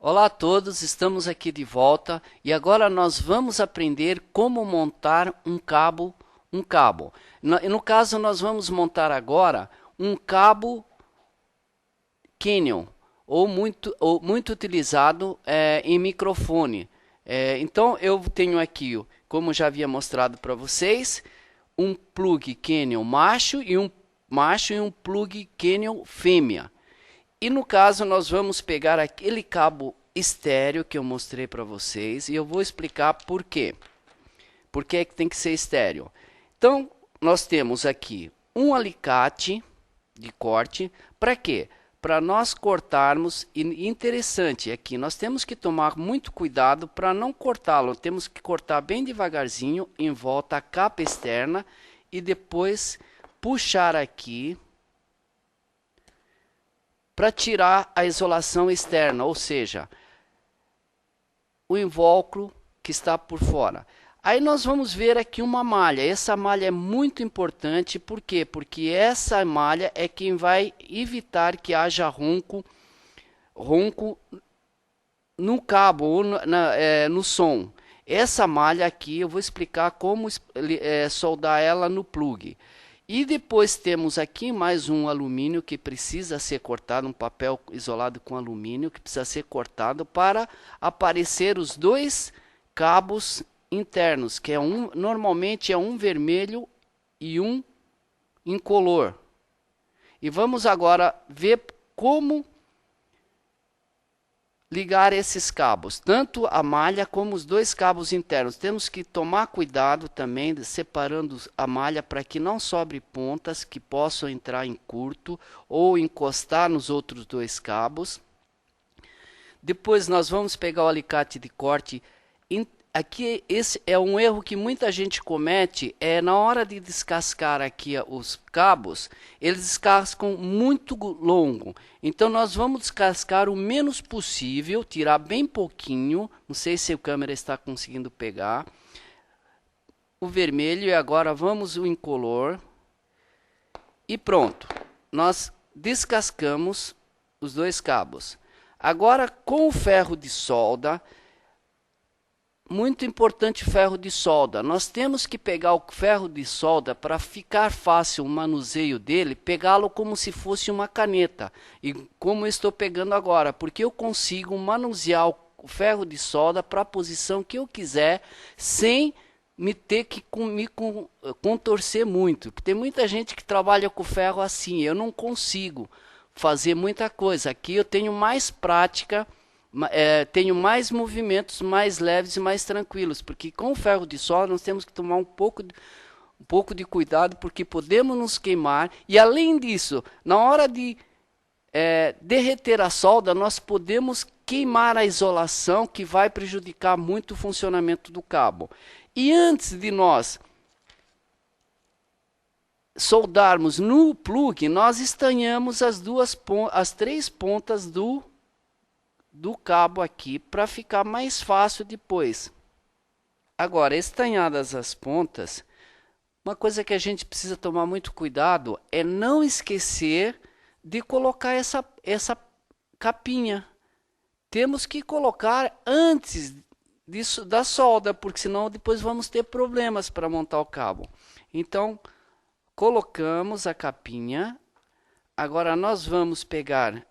Olá a todos, estamos aqui de volta e agora nós vamos aprender como montar um cabo. No caso, nós vamos montar agora um cabo Canyon, ou muito utilizado em microfone. Então eu tenho aqui, como já havia mostrado para vocês, um plug Canyon macho e um plug Canyon fêmea. E no caso nós vamos pegar aquele cabo estéreo que eu mostrei para vocês e eu vou explicar por quê. Por que é que tem que ser estéreo? Então nós temos aqui um alicate de corte. Para quê? Para nós cortarmos. E interessante aqui, nós temos que tomar muito cuidado para não cortá-lo. Temos que cortar bem devagarzinho em volta a capa externa e depois puxar aqui para tirar a isolação externa, ou seja, o invólucro que está por fora. Aí nós vamos ver aqui uma malha. Essa malha é muito importante, por quê? Porque essa malha é quem vai evitar que haja ronco no cabo ou no som. Essa malha aqui eu vou explicar como soldar ela no plug. E depois temos aqui mais um alumínio que precisa ser cortado, um papel isolado com alumínio que precisa ser cortado para aparecer os dois cabos internos, que normalmente é um vermelho e um incolor. E vamos agora ver como ligar esses cabos, tanto a malha como os dois cabos internos. Temos que tomar cuidado também, separando a malha para que não sobre pontas que possam entrar em curto ou encostar nos outros dois cabos. Depois nós vamos pegar o alicate de corte. Aqui esse é um erro que muita gente comete, na hora de descascar aqui os cabos, eles descascam muito longo. Então nós vamos descascar o menos possível, tirar bem pouquinho, não sei se a câmera está conseguindo pegar. O vermelho e agora vamos o incolor. E pronto, nós descascamos os dois cabos. Agora com o ferro de solda, muito importante ferro de solda. Nós temos que pegar o ferro de solda para ficar fácil o manuseio dele, pegá-lo como se fosse uma caneta. E como eu estou pegando agora, porque eu consigo manusear o ferro de solda para a posição que eu quiser, sem me ter que me contorcer muito. Porque tem muita gente que trabalha com ferro assim, eu não consigo fazer muita coisa. Aqui eu tenho mais prática. Tenho mais movimentos mais leves e mais tranquilos, porque com o ferro de solda nós temos que tomar um pouco de cuidado, porque podemos nos queimar. E além disso, na hora de derreter a solda, nós podemos queimar a isolação, que vai prejudicar muito o funcionamento do cabo. E antes de nós soldarmos no plug, nós estanhamos as três pontas do cabo aqui para ficar mais fácil depois. Agora, estanhadas as pontas, uma coisa que a gente precisa tomar muito cuidado é não esquecer de colocar essa capinha. Temos que colocar antes da solda, porque senão depois vamos ter problemas para montar o cabo. Então, colocamos a capinha. Agora nós vamos pegar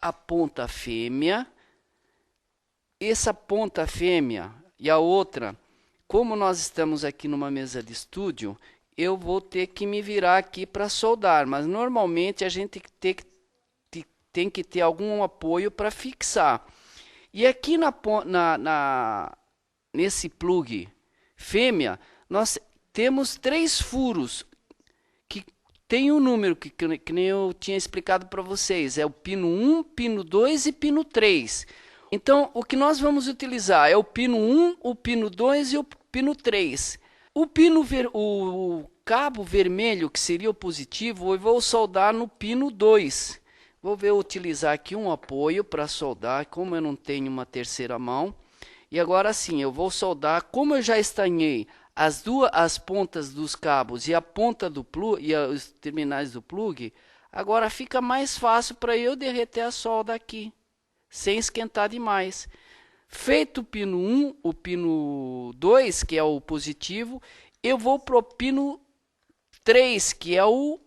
a ponta fêmea. Essa ponta fêmea e a outra, como nós estamos aqui numa mesa de estúdio, eu vou ter que me virar aqui para soldar, mas normalmente a gente tem que ter algum apoio para fixar. E aqui nesse plug fêmea, nós temos 3 furos que tem um número que nem eu tinha explicado para vocês, é o pino 1, pino 2 e pino 3. Então, o que nós vamos utilizar é o pino 1, o pino 2 e o pino 3. O cabo vermelho, que seria o positivo, eu vou soldar no pino 2. Vou utilizar aqui um apoio para soldar, como eu não tenho uma terceira mão. E agora sim, eu vou soldar, como eu já estanhei as pontas dos cabos e a ponta do plug e os terminais do plug, agora fica mais fácil para eu derreter a solda aqui, sem esquentar demais. Feito o pino 1, o pino 2, que é o positivo, eu vou para o pino 3, que é o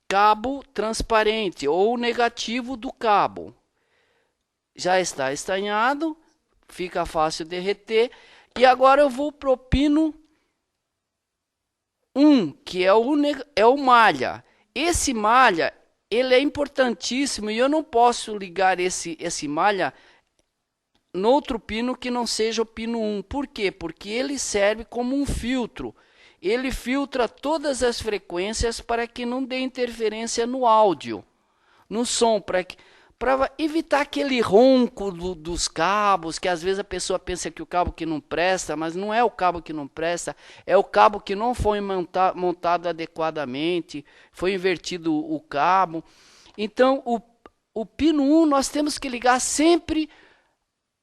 cabo transparente ou negativo do cabo. Já está estanhado, fica fácil derreter. E agora eu vou para o pino 1, que é o malha. Esse malha, ele é importantíssimo e eu não posso ligar esse malha no outro pino que não seja o pino 1. Por quê? Porque ele serve como um filtro. Ele filtra todas as frequências para que não dê interferência no áudio, no som, para evitar aquele ronco dos cabos, que às vezes a pessoa pensa que o cabo que não presta, mas não é o cabo que não presta, é o cabo que não foi montado adequadamente, foi invertido o cabo. Então, o pino 1 nós temos que ligar sempre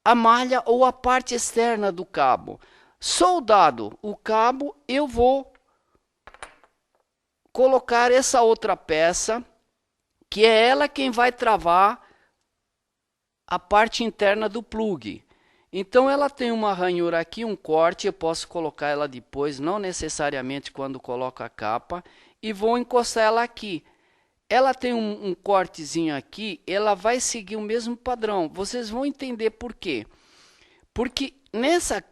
a malha ou a parte externa do cabo. Soldado o cabo, eu vou colocar essa outra peça, que é ela quem vai travar a parte interna do plug. Então ela tem uma ranhura aqui, um corte, eu posso colocar ela depois, não necessariamente quando coloco a capa, e vou encostar ela aqui. Ela tem um cortezinho aqui, ela vai seguir o mesmo padrão. Vocês vão entender por quê. Porque nessa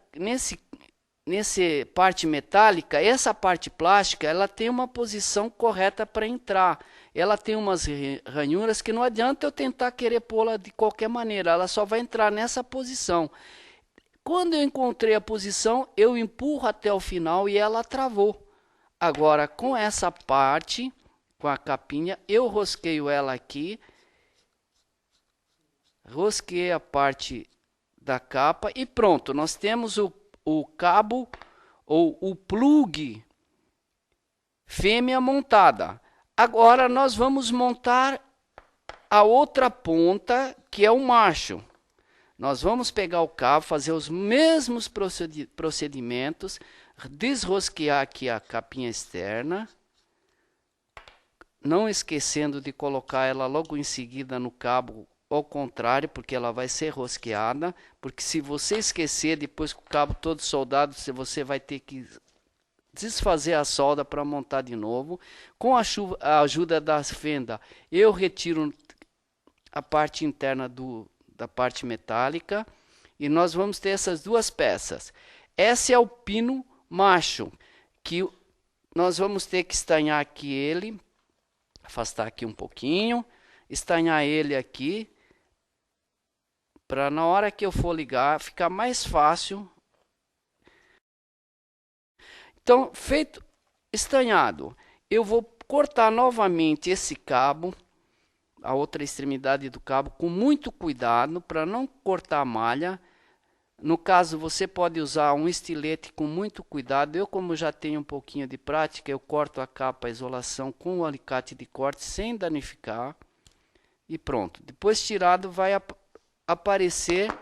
parte metálica, essa parte plástica, ela tem uma posição correta para entrar. Ela tem umas ranhuras que não adianta eu tentar querer pô-la de qualquer maneira, ela só vai entrar nessa posição. Quando eu encontrei a posição, eu empurro até o final e ela travou. Agora, com essa parte, com a capinha, eu rosqueio ela aqui, rosqueei a parte da capa e pronto, nós temos o cabo ou o plug fêmea montada. Agora nós vamos montar a outra ponta, que é o macho. Nós vamos pegar o cabo, fazer os mesmos procedimentos, desrosquear aqui a capinha externa, não esquecendo de colocar ela logo em seguida no cabo ao contrário, porque ela vai ser rosqueada, porque se você esquecer, depois com o cabo todo soldado, você vai ter que desfazer a solda para montar de novo. Com a ajuda da fenda, eu retiro a parte interna da parte metálica e nós vamos ter essas duas peças. Esse é o pino macho, que nós vamos ter que estanhar aqui ele, afastar aqui um pouquinho, estanhar ele aqui, para na hora que eu for ligar, ficar mais fácil. Então, feito estanhado, eu vou cortar novamente esse cabo, a outra extremidade do cabo, com muito cuidado, para não cortar a malha. No caso, você pode usar um estilete com muito cuidado. Eu, como já tenho um pouquinho de prática, eu corto a capa, a isolação com o alicate de corte, sem danificar. E pronto. Depois tirado, vai aparecer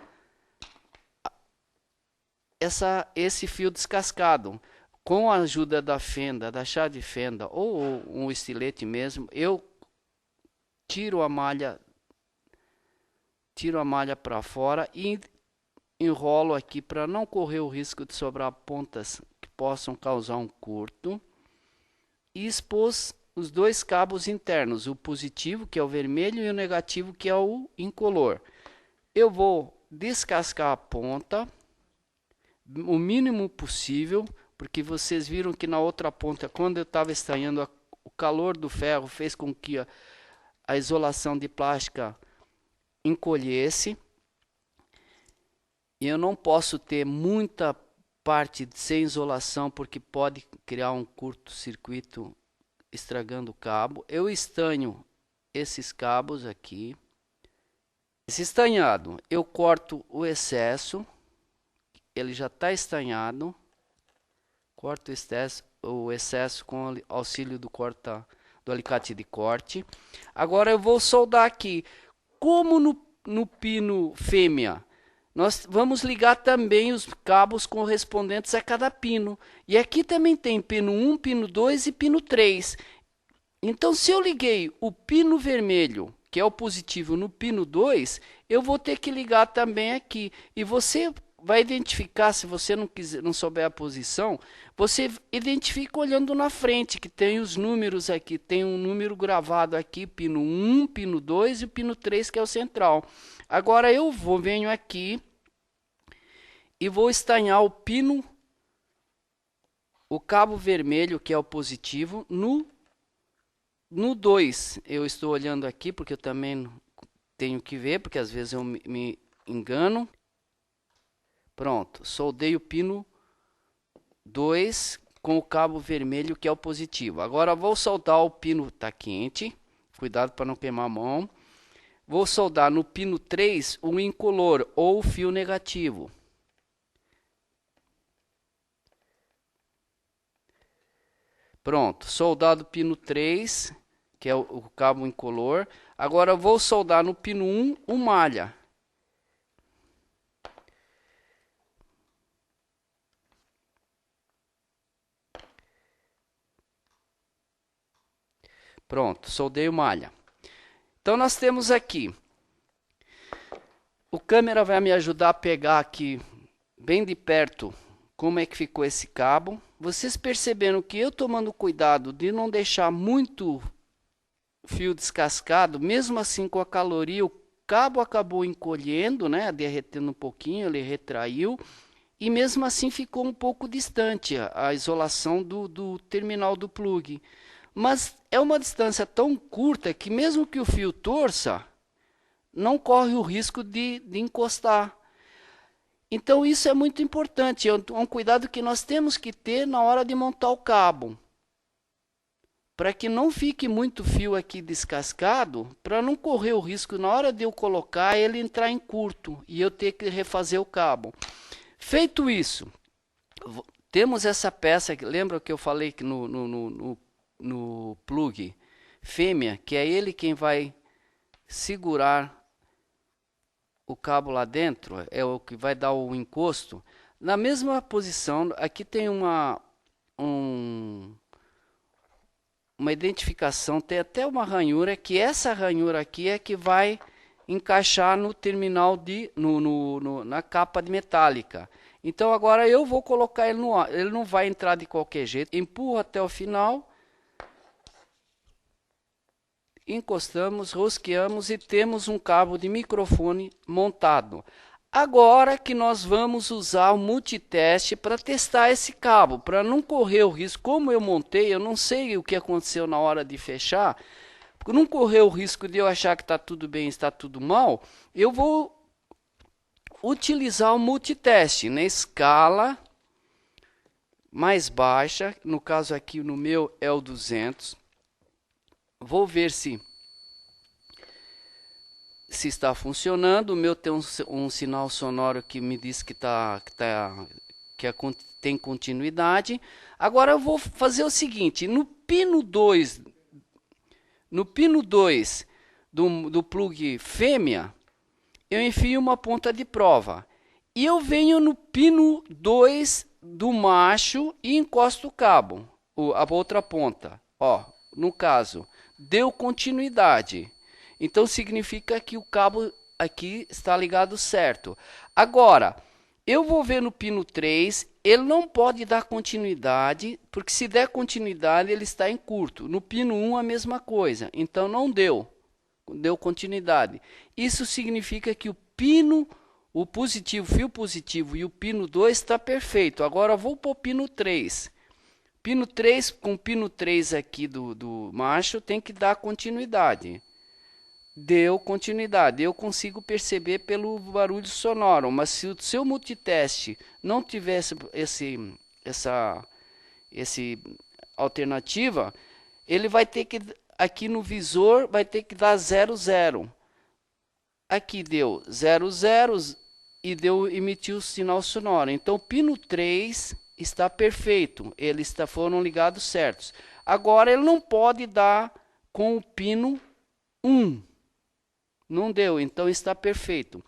esse fio descascado. Com a ajuda da fenda, da chave de fenda ou um estilete mesmo, eu tiro a malha para fora e enrolo aqui para não correr o risco de sobrar pontas que possam causar um curto. E expus os dois cabos internos, o positivo, que é o vermelho, e o negativo, que é o incolor. Eu vou descascar a ponta o mínimo possível, porque vocês viram que na outra ponta, quando eu estava estanhando, o calor do ferro fez com que a isolação de plástica encolhesse. E eu não posso ter muita parte sem isolação, porque pode criar um curto-circuito estragando o cabo. Eu estanho esses cabos aqui. Esse estanhado, eu corto o excesso, ele já está estanhado. Corto o excesso com o auxílio do alicate de corte. Agora eu vou soldar aqui. Como no pino fêmea, nós vamos ligar também os cabos correspondentes a cada pino. E aqui também tem pino 1, pino 2 e pino 3. Então, se eu liguei o pino vermelho, que é o positivo, no pino 2, eu vou ter que ligar também aqui. E você vai identificar, se você não souber a posição, você identifica olhando na frente, que tem os números aqui. Tem um número gravado aqui, pino 1, pino 2 e o pino 3, que é o central. Agora eu venho aqui e vou estanhar o cabo vermelho, que é o positivo, no 2. Eu estou olhando aqui, porque eu também tenho que ver, porque às vezes eu me engano. Pronto, soldei o pino 2 com o cabo vermelho, que é o positivo. Agora vou soldar o pino, está quente, cuidado para não queimar a mão. Vou soldar no pino 3 o incolor, ou o fio negativo. Pronto, soldado pino 3, que é o cabo incolor. Agora vou soldar no pino 1 o malha. Pronto, soldei o malha. Então nós temos aqui. O câmera vai me ajudar a pegar aqui bem de perto como é que ficou esse cabo. Vocês perceberam que eu tomando cuidado de não deixar muito fio descascado, mesmo assim com a caloria, o cabo acabou encolhendo, né, derretendo um pouquinho, ele retraiu. E mesmo assim ficou um pouco distante a isolação do terminal do plug. Mas é uma distância tão curta que mesmo que o fio torça, não corre o risco de encostar. Então isso é muito importante, é um cuidado que nós temos que ter na hora de montar o cabo. Para que não fique muito fio aqui descascado, para não correr o risco na hora de eu colocar ele entrar em curto e eu ter que refazer o cabo. Feito isso, temos essa peça, lembra que eu falei que no plug fêmea, que é ele quem vai segurar o cabo lá dentro, é o que vai dar o encosto. Na mesma posição, aqui tem uma identificação, tem até uma ranhura, que essa ranhura aqui é que vai encaixar no terminal na capa de metálica. Então agora eu vou colocar ele no ar, ele não vai entrar de qualquer jeito. Empurro até o final, encostamos, rosqueamos e temos um cabo de microfone montado. Agora que nós vamos usar o multiteste para testar esse cabo, para não correr o risco. Como eu montei, eu não sei o que aconteceu na hora de fechar, para não correr o risco de eu achar que está tudo bem, está tudo mal, eu vou utilizar o multiteste na escala mais baixa, no caso aqui no meu é o 200. Vou ver se está funcionando. O meu tem um sinal sonoro que me diz que tem continuidade. Agora eu vou fazer o seguinte, no pino 2 do plug fêmea, eu enfio uma ponta de prova. E eu venho no pino 2 do macho e encosto o cabo, a outra ponta. Ó, no caso, deu continuidade. Então significa que o cabo aqui está ligado certo. Agora, eu vou ver no pino 3, ele não pode dar continuidade, porque se der continuidade ele está em curto. No pino 1 a mesma coisa, então não deu continuidade. Isso significa que o fio positivo e o pino 2 está perfeito. Agora vou para o pino 3. Pino 3, com o pino 3 aqui do macho, tem que dar continuidade. Deu continuidade. Eu consigo perceber pelo barulho sonoro, mas se o seu multiteste não tivesse essa alternativa, ele vai ter que, aqui no visor, vai ter que dar 00. Aqui deu 00 e emitiu o sinal sonoro. Então, o pino 3 está perfeito, eles foram ligados certos. Agora ele não pode dar com o pino 1. Não deu, então está perfeito.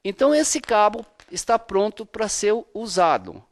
Então esse cabo está pronto para ser usado.